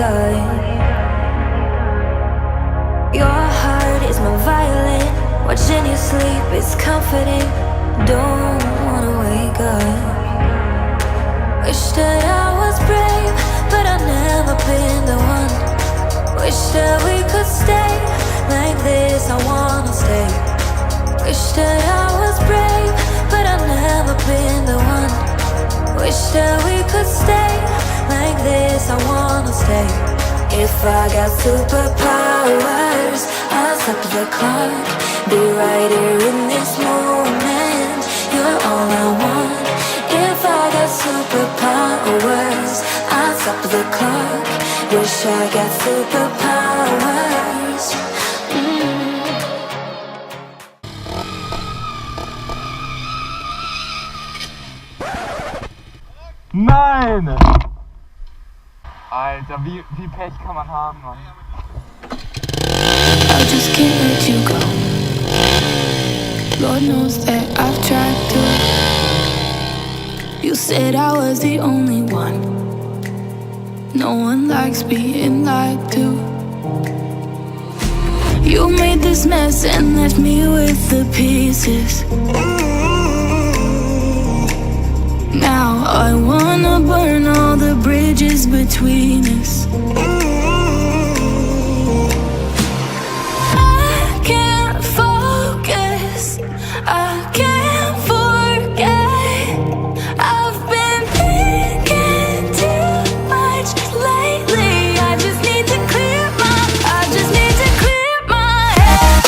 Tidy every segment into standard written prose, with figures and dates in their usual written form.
guide. Your heart is my violin. Watching you sleep is comforting. Don't wanna wake up. Wish that I was brave, but I've never been the one. Wish that we could stay like this, I wanna stay. Wish that I was brave, but I've never been the one. Wish that we could stay like this, I wanna stay. If I got superpowers, I'll stop the clock. Be right here in this moment. You're all I want. If I got superpowers, I'll stop the clock. Wish I got superpowers. Nein! Alter, wie Pech kann man haben, Mann? I just can't let you go. Lord knows that I've tried to. You said I was the only one. No one likes being lied to. You made this mess and left me with the pieces. Now I wanna burn all the bridges between us. I can't focus, I can't forget. I've been thinking too much lately. I just need to clear my head. I just need to clear my head.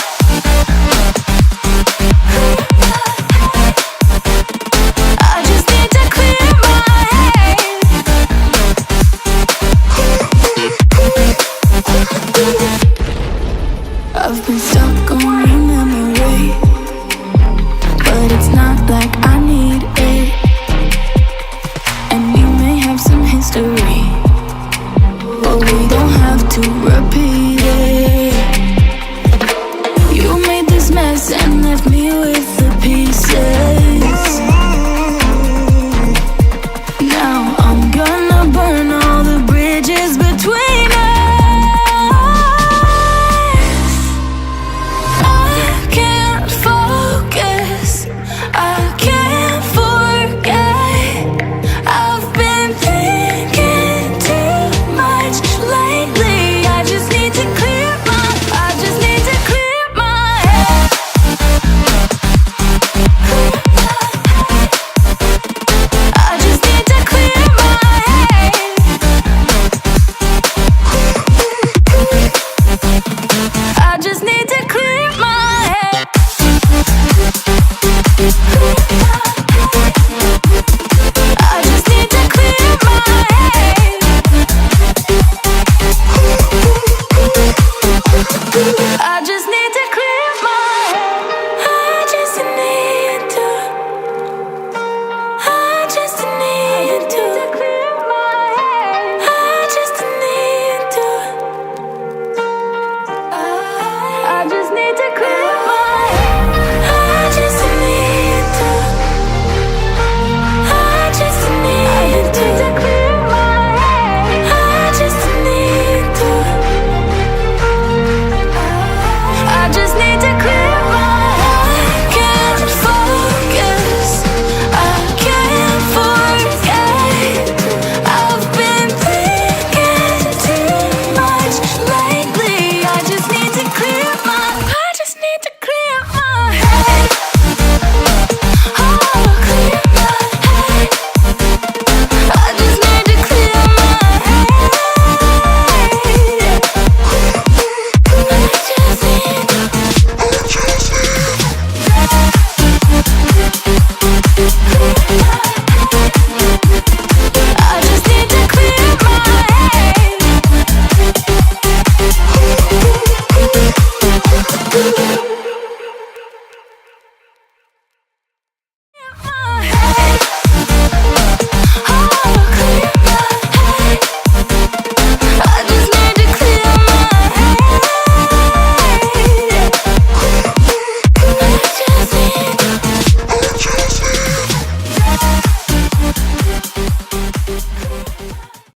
I've been stuck on your memory, but it's not like I need it. And we may have some history, but we don't have to repeat